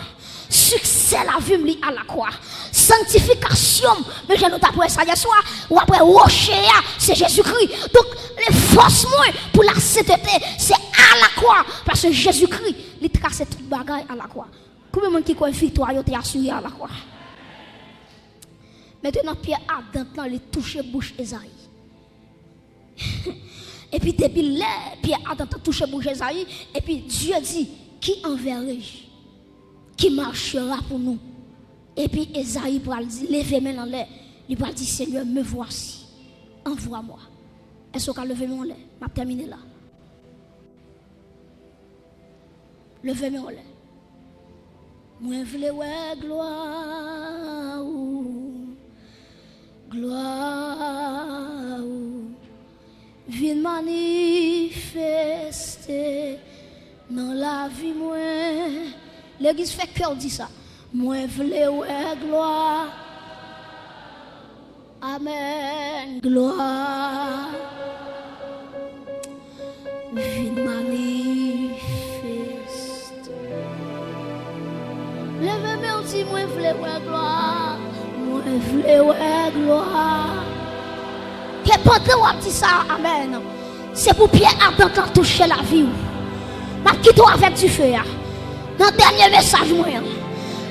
Succès la vie à la croix. Sanctification, mais je nous après ça hier soir, ou après rocher, c'est Jésus-Christ. Donc, les forces pour la sainteté, c'est à la croix. Parce que Jésus-Christ, il trace toute bagaille à la croix. Combien de monde qui croit victoire, il est assuré à la croix. Maintenant, Pierre Adam, il touche bouche Esaïe. Et puis, depuis là, Pierre Adam touche bouche Esaïe. Et puis, Dieu dit, qui enverrai-je? Qui marchera pour nous? Et puis Esaïe va dire, levez main dans l'air. Il va dire, Seigneur, me voici. Envoie-moi. Est-ce qu'on lever mon l'air? Je vais terminer là. Levez main en l'air. Moi, je veux gloire. Gloire. Viens manifester dans la vie, moi. L'église fait cœur dit ça. Moi, je veux gloire. Amen. Gloire. Viens manifester. Levez-moi aussi, moi, je veux gloire. Moi, je veux gloire. Que pendant on dit ça, amen. C'est pour Pierre Adam toucher la vie. Ma qui doit avec du feu. Dans le dernier message, moi.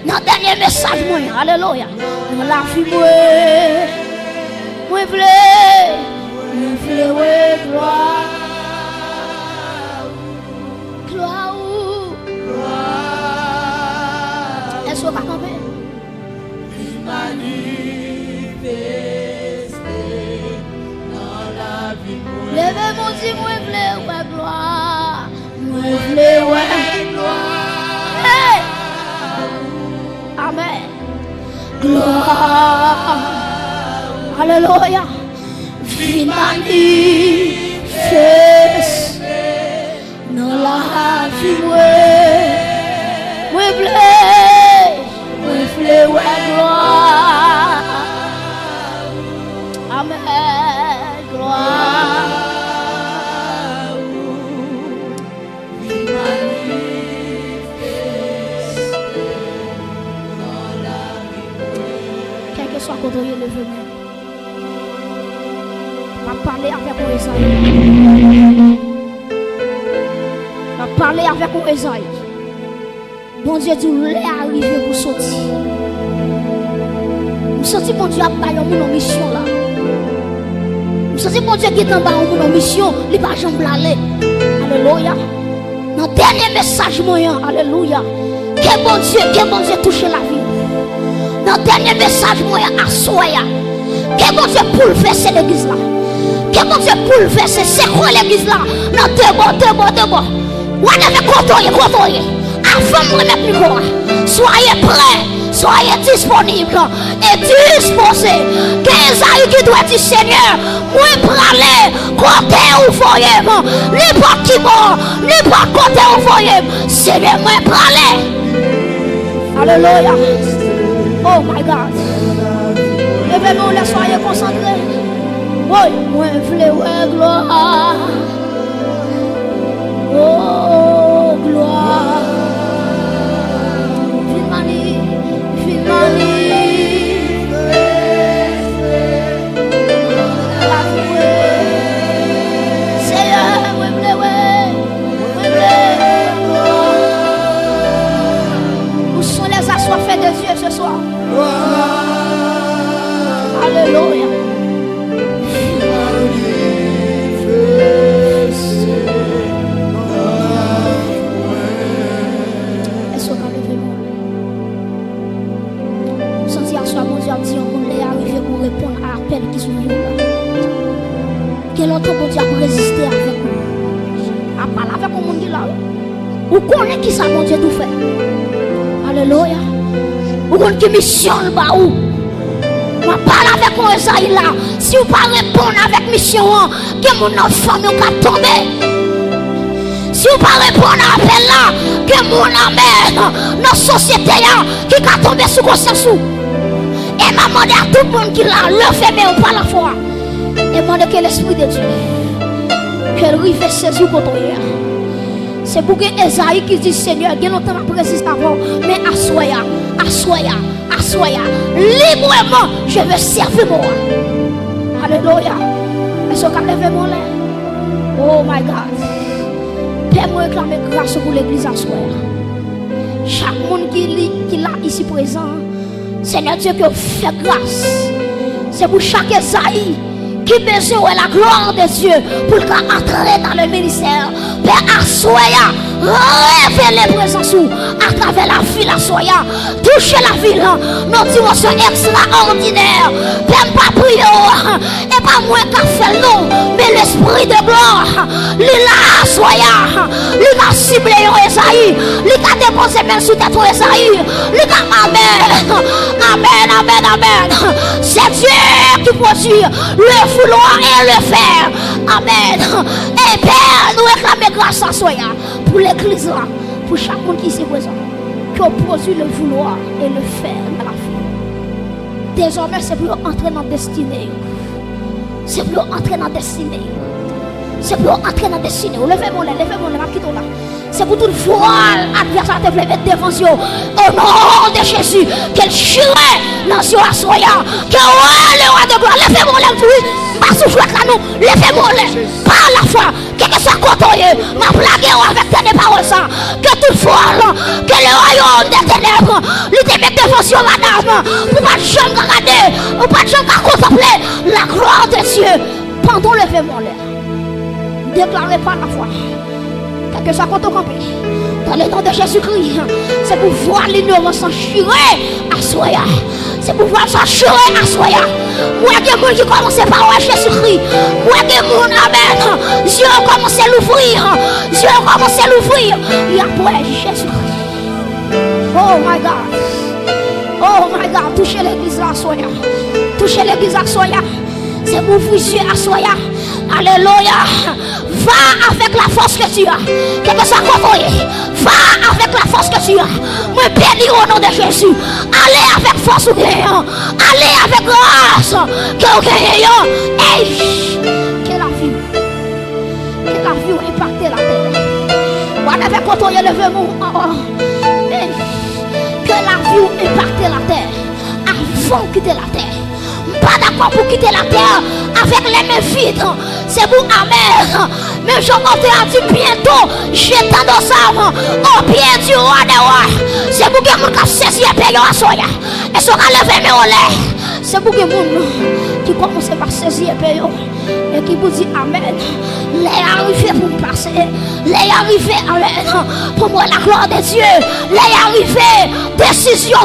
Dans le dernier message, moi. Alléluia. Dans la vie, moi, je veux gloire. Gloire. Est-ce qu'on va tomber? Levez mon Dieu, moi, je veux gloire. Moi, je veux gloire. Hey! Amen. Gloire. Alléluia. Viens manifester dans la vie, moi, je veux gloire. Amen. Gloire. Quel que soit quand on est levé, on va parler avec Esaïe. On va parler avec Esaïe. Bon Dieu dit, vous est arrivé pour sortir. Je sens que mon Dieu a pas une mission là. Je sens que mon Dieu qui est en bas une mission, il va jamais aller. Alléluia. Dans le dernier message moyen, alléluia. Que mon Dieu touche la vie. Dans le dernier message moyen, assoya. Que mon Dieu bouleverse l'église là. Que mon Dieu bouleverse, c'est quoi l'église là? Non, deux mots. Vous devez contrôler. Avant de remettre le corps, soyez prêts, soyez disponibles et disposés. Qu'Esaïe qui doit dire Seigneur, moi praler, côté où voyez, n'importe qui mort, n'importe côté où voyez, Seigneur, moi praler. Alléluia. Oh my God. Levez-nous, soyez concentrés. Oui, moi voulais gloire. Oh, gloire. Où sont les assoiffés de Dieu ce soir? Alléluia. Quel autre bon Dieu a résister avec nous? A parler avec le monde qui là. Vous connaissez qui ça mon Dieu tout fait? Alléluia. Vous connaissez qui mission le bas où? On parle avec mon Esaïe là. Si vous ne répondez pas avec mission, que mon famille va tomber. Si vous ne répondez pas à l'appel là, que mon amène notre société qui va tomber sous conscience. Et m'a demandé à tout le monde qui l'a levé ou pas la foi. Et demandé que l'Esprit de Dieu, qu'elle rive saisir contre hier. C'est pour que Esaïe qui dit Seigneur, il y a longtemps que je résiste avant, mais assoya, librement, je veux servir moi. Alléluia. Est-ce qu'on lève mon lait? Oh my God. Père, moi réclamer grâce pour l'église assoya. Chaque monde qui est là ici présent, Seigneur Dieu, que fait grâce. C'est pour chaque Esaïe qui besoin de la gloire de Dieu pour entrer dans le ministère. Père, assoya, révèle les présences à travers la ville, assoya, toucher la ville, nos dimensions extraordinaires. Père, pas prier, et pas moins qu'à faire nous, mais l'esprit de gloire, il a assoya, il a ciblé Esaïe, il a déposé même sous tête Esaïe, il a amen. C'est Dieu qui produit le vouloir et le faire. Amen. Et Père, nous réclamons grâce à Soya pour l'église là, pour chaque monde qui est présent, qui produit le vouloir et le faire dans la vie. Désormais, c'est pour entrer dans la destinée. C'est pour entrer dans la destinée. C'est pour entrer dans la destinée. Levez-moi là, là. C'est pour tout voile adversaire de mettre devant Dieu. Au nom de Jésus, qu'elle chire dans Dieu à Soya. Que le roi de gloire, levez-moi là, pas souffler là nous, levez-moi là. Par la foi, que soit côtoyé, ma blague avec tes paroles ça. Que tout voile, que le royaume des ténèbres, lui te mette devant Dieu, madame. Pour pas de jamais regarder, pour pas de jamais contempler la gloire de Dieu. Pendant levez-moi là. Déclarez par la foi. Que ça compte au campé. Dans le nom de Jésus-Christ, c'est pour voir l'ignorance s'enchirer à Soya. C'est pour voir s'enchirer à Soya. Moi, il y a des gens qui commencent par Jésus-Christ. Moi, il y a des gens, amen. Dieu commence à l'ouvrir. Et après Jésus-Christ. Oh my God. Touchez l'église à Soya. C'est pour vous yeux à Soya. Alléluia. Va avec la force que tu as. Quel que soit côté, va avec la force que tu as. Me bénis au nom de Jésus. Allez avec force ou gagnant. Allez avec grâce. Que vous gagnez. Que la vie impacte la terre. Voilà avec côté, levez-moi. Que la vie impacte la terre. Avant de quitter la terre. Pas d'accord pour quitter la terre avec les mains vides. C'est pour amer. Mais je m'en dit bientôt. J'étends dans ça au pied du roi des rois. C'est pour que mon cap saisi et payé à soya. Et ce qu'on lève mes olés. C'est pour que mon qui commence par saisir et payer. Et qui vous dit amen. Les arrivés pour me passer. Les arrivés, amen. Pour moi la gloire de Dieu. Les arrivés, décision.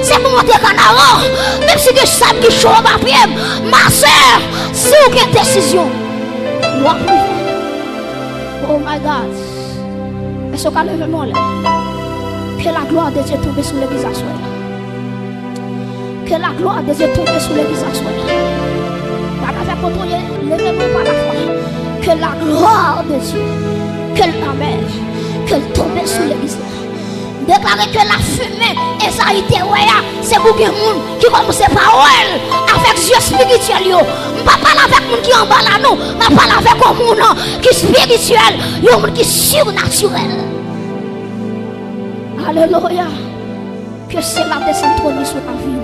C'est pour monter en avant. Même si je sais que je suis en papier. Ma soeur, si vous avez une décision. Oh my God. Est-ce qu'on lève mon lait? Que la gloire de Dieu tombe sur l'église à soi. Que la gloire de Dieu tombe sur l'église à soi. Levez-moi par la foi. Que la gloire de Dieu, qu'elle tombe sur l'église. Déclarer que la fumée et ça a été c'est pour que les gens qui commencent par elle avec Dieu spirituel. Je ne parle pas avec les gens qui en bas là, non. Je parle avec les gens qui sont spirituels, les gens qui sont surnaturels. Alléluia. Que cela descende trop sur la vie.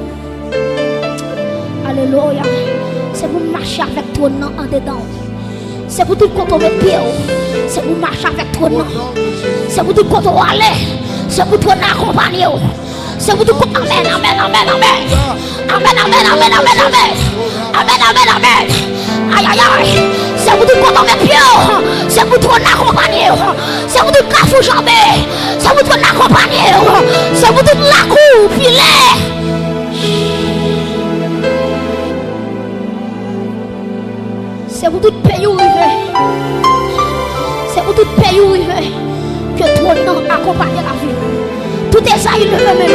Alléluia. C'est pour marcher avec toi en dedans. C'est pour tout quand on met pied. C'est pour marcher avec toi. C'est pour tout quand on aller. C'est pour toi accompagner. C'est pour tout quand amen. Aïe. C'est pour tout quand on met pied. C'est pour toi accompagner. C'est pour tout cafou jambé. C'est pour toi accompagner. C'est pour toute la cour filet. C'est pour tout pays où il veut. C'est pour tout pays où il veut. Que ton nom accompagne la vie. Tout est ça, il levez.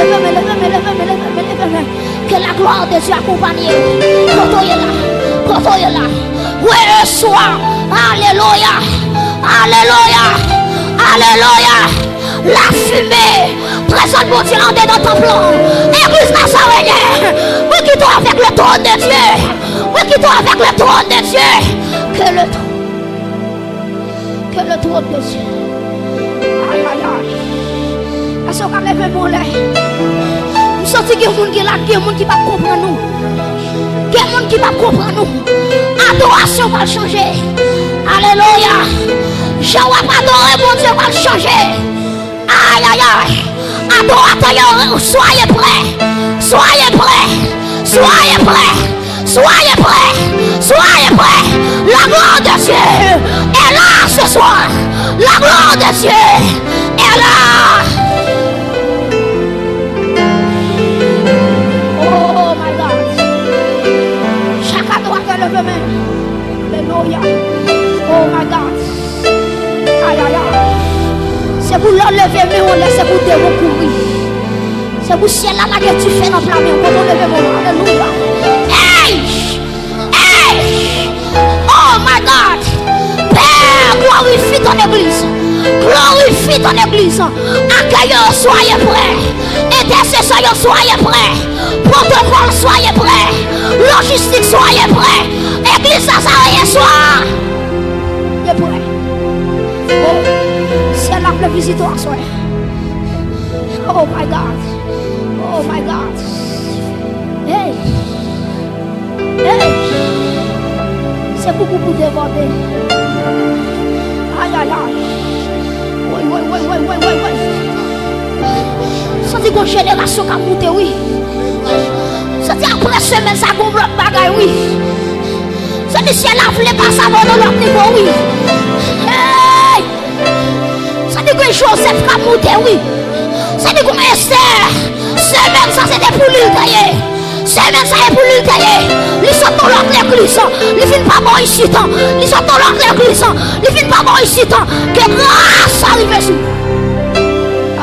Que la gloire de Dieu accompagne. Quand on est là. Oui, soir. Alléluia. La fumée. Présente mon Dieu dans ton plan. Église Nazarene. Oui, qui doit avec le trône de Dieu. Que le trône de Dieu aïe, aïe, aïe. Est-ce qu'on a levé mon lait? Je sens qu'il y a des gens qui là, il y a des gens qui ne comprennent pas nous. Il y a des gens qui ne comprennent nous. Adoration va changer. Alléluia. Je ne vais pas adorer, mon Dieu va changer. Aïe, aïe, aïe. Adorateur, soyez prêts. Soyez prêts. Soyez prêts. Soyez prêts. Soyez prêts. La gloire de Dieu est là ce soir. La gloire de Dieu est là. Oh my God. Chaque adorateur lève la main. Alléluia. Oh my God. Aïe, aïe, aïe. C'est pour l'enlever, mais on laisse pour te recourir. C'est pour ciel là que tu fais dans la main. On va lever mon nom. Alléluia. Hey! Hey! Oh my God! Père, glorifie ton église. Glorifie ton église. Accueillons, soyez prêts. Intercesseurs, soyez prêts. Protocole, soyez prêts. Logistique, soyez prêts. Église, ça rien soir. Il est prêt. Oh, c'est là que le visiteur soit. Oh my God. Oh my God. Hey. Hey. C'est beaucoup pour déborder. Aïe, aïe, aïe. Oui. Ça dit qu'on génération qui a monté, oui. Ça dit après semaine, ça qu'on bloque bagaille, oui. Ça dit si elle a voulu passer avant dans l'autre niveau, oui. Hey! Ça dit que Joseph qui a monté, oui. Ça dit qu'on Esther. Semaine, ça c'était pour lui tailler. Semaine, ça est pour lui tailler. Ils sont dans l'autre église. Ils viennent pas bon ici. Ils sont dans l'autre église. Ils viennent pas bon ici. Que grâce arrive sur.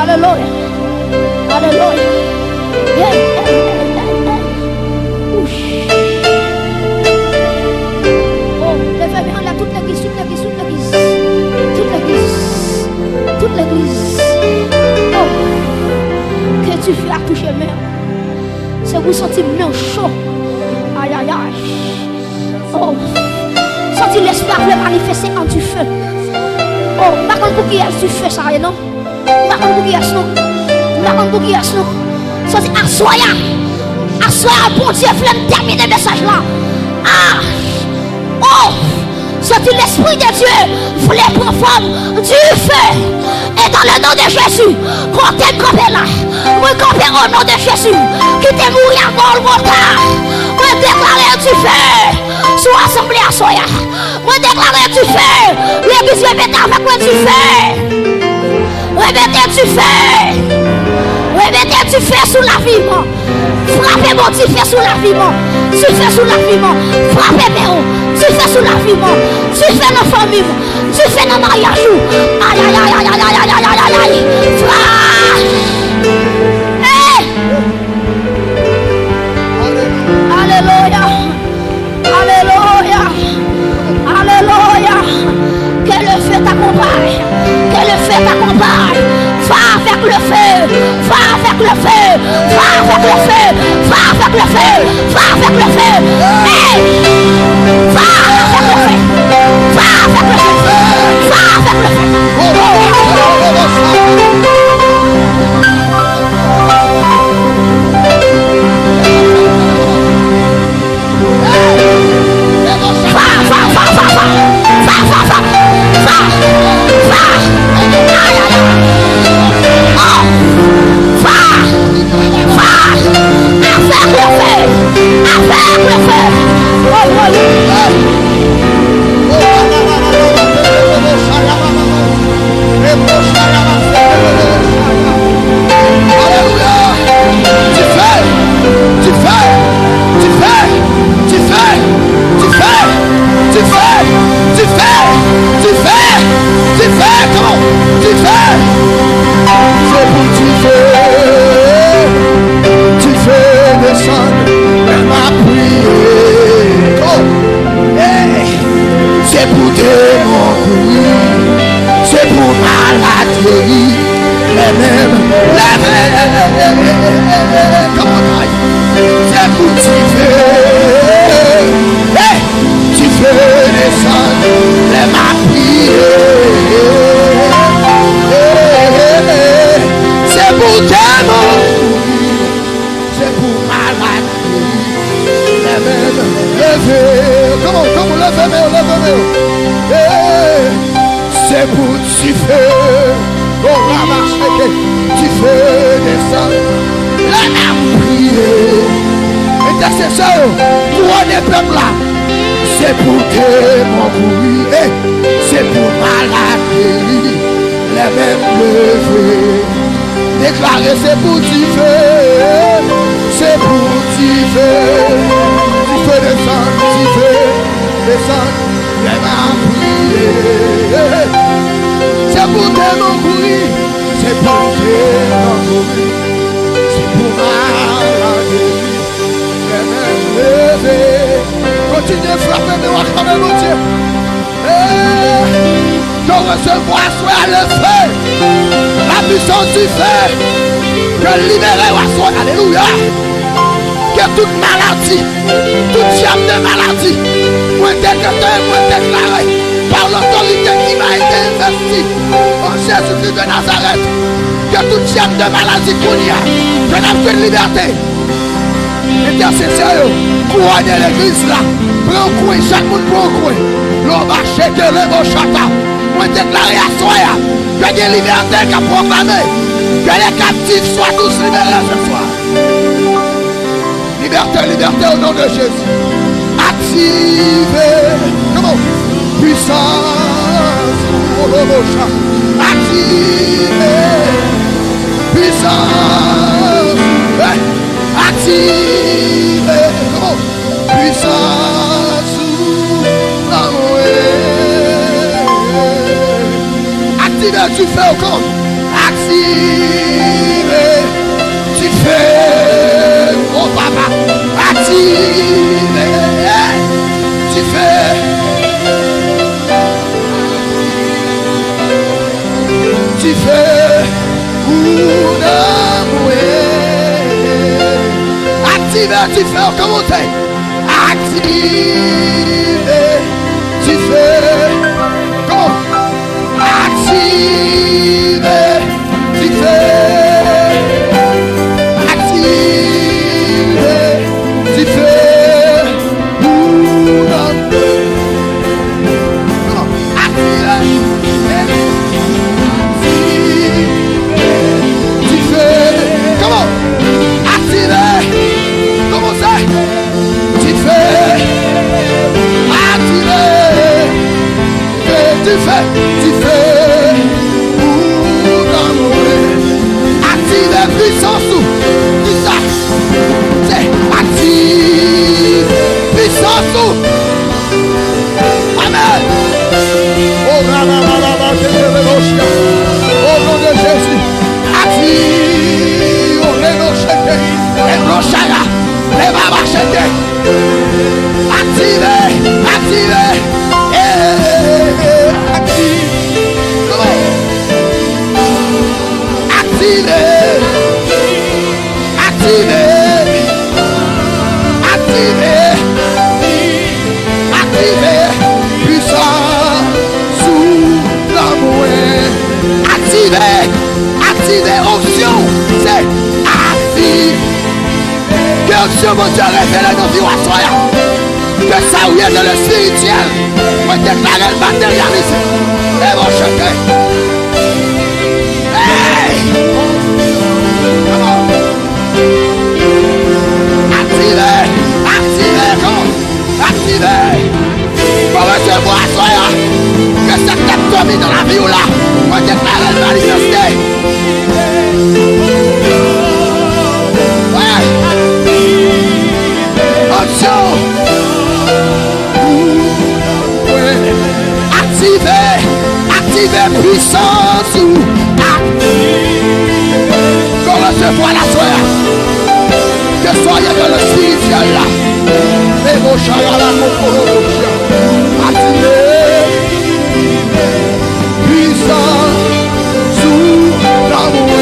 Alléluia. Alléluia. Oh, levez-moi là toute l'église, toute l'église, toute l'église. Toute l'église. Toute l'église. Oh, que tu fais à toucher mère. C'est vous sentir bien chaud. Aïe, aïe, aïe. Oh, sentir l'espoir le manifester en du feu. Oh, par contre, pour qui est du feu, ça rien, non? Par contre, pour qui est non? Par contre, pour qui est non? Sentir assoya. Assoya, bon Dieu, je voulais terminer le message là. Ah, oh, sentir l'esprit de Dieu voulait prendre forme du feu. Et dans le nom de Jésus, quand tu es campé là, moi campé au nom de Jésus, qui t'est mouru à Golgotha, moi déclarer du feu, soit assemblée à Soya, moi déclarer du feu, l'église répétez avec moi du feu, répétez du feu, répétez du feu sous la vie, frappez mon du feu sous la vie, du feu sous la vie, frappez mon du feu sous la vie, du feu dans la famille, du feu dans le mariage, aïe, aïe, aïe, aïe, aïe, aïe, aïe, aïe, aïe, aïe, Alléluia. Alléluia. Alléluia. Que le feu t'accompagne. Que le feu t'accompagne. Va avec le feu. Va avec le feu. Va avec le feu. Va avec le feu. Va avec le feu. Hey. Va avec le feu. Va avec le feu. Va avec le feu. c'est pour tu fais, on va marcher, tu fais descendre. Là, on a prié. Intercesseur, couronner peuple là, c'est pour tes mourir, c'est pour maladie, les mêmes levés. Déclarer c'est pour tu fais, c'est pour tu fais descendre, les mêmes prier. C'est pour tes mourir, c'est pour tes mourir, c'est pour maladie. Continue à frapper de moi comme un Dieu. Que recevoir soit le feu, la puissance du feu, que libérer soit. Alléluia. Que toute maladie, toute chape de maladie, moi décréter, moi déclarer par l'autorité qui m'a été investie en Jésus-Christ de Nazareth, que toute chape de maladie qu'on y a, que nous avons une liberté. Intercesseur, couronner l'église là, prends coin, chaque monde prend coin. L'on va acheter le bon chata. Moi déclarer à soi que des libertés qu'a proclamé, que les captifs soient tous libérés ce soir. Liberté, liberté au nom de Jésus. Activez, comment? Puissance, activez, puissance, activez, comment? Puissance, activez, tu fais au compte. Activez, tu fais, oh papa, activez, tu fais. Tu fais pour l'amour. Activez, tu fais au compte. Activez, tu fais. Comment? Activez, tu fais. Activez, tu fais pour l'amour. Comment? Activez, tu fais. Comment? Activez. Comment ça? Tu fais. Activez. Tu fais. Tu fais. Pour l'amour. Activez puissance. Puissance. C'est active. Puissance. Amen. Oh, au nom de Jésus. Active. Oh, les brochara. Les babachete. Activez. Activez. Active. Comment? Activez. Activez. Activez. Activez. Puissant sous l'amour. Activez. Activez. Option. C'est active. Que option mon Dieu révèle nos vies à soi. Que ça ou est dans le spirituel. Moi déclarer le matérialisme. Et mon chacun. Hey! Comment? Activez. Activez. Comment? Activez. Pour recevoir à soi. Que cette tête tombe dans la vie ou là. Moi déclarer le manifester. Ouais. Option. Activez, activez puissance ou qu'on recevoir la soeur. Que soyez dans le spirituel là. Et vos chars à la concours. Activez, puissance sous l'amour.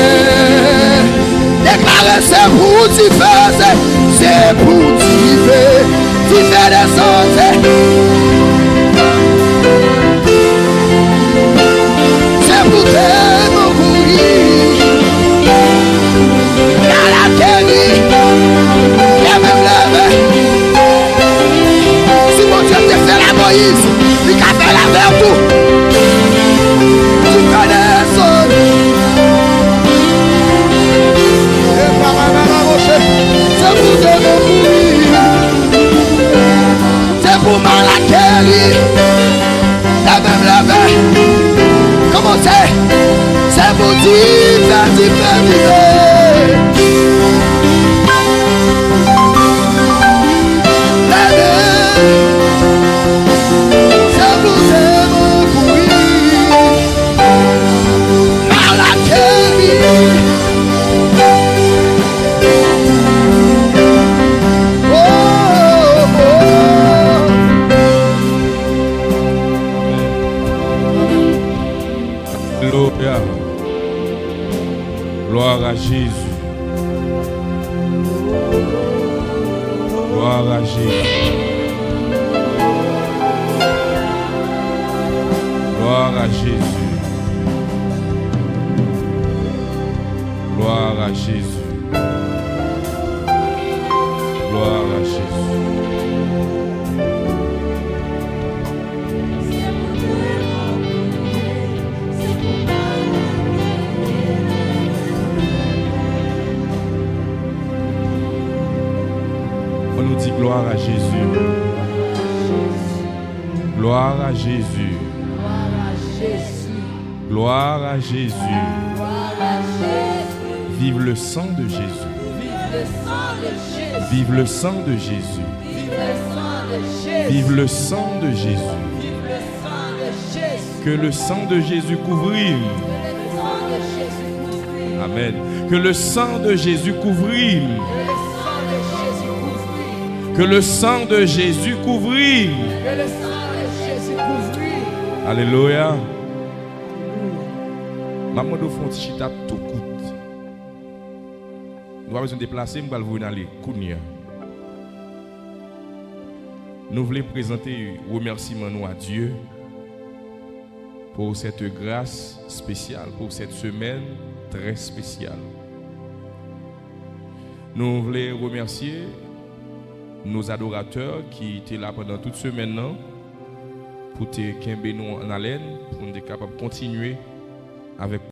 Déclarez c'est pour t'y faire, c'est pour t'y faire descendre. Pour te mourir dans la terre, il y a même levé. Si mon Dieu te fait la Moïse, il a fait la vertu. Alléluia. Gloire à Jésus. Gloire à Jésus. Gloire à Jésus. Gloire à Jésus. Gloire à Jésus. On nous dit gloire à Jésus. Gloire à Jésus. Gloire à Jésus. Vive le sang de Jésus. Vive le sang de Jésus. Vive le sang de Jésus. Que le sang de Jésus couvrit. Amen. Que le sang de Jésus couvrit. Que le sang de Jésus couvrit. Alléluia. Maman de font chita tout coûte. Nous avons besoin de déplacer, nous allons aller Kounia. Nous voulons présenter remerciement à Dieu pour cette grâce spéciale, pour cette semaine très spéciale. Nous voulons remercier nos adorateurs qui étaient là pendant toute semaine pour te nous en haleine, pour nous être capables de continuer avec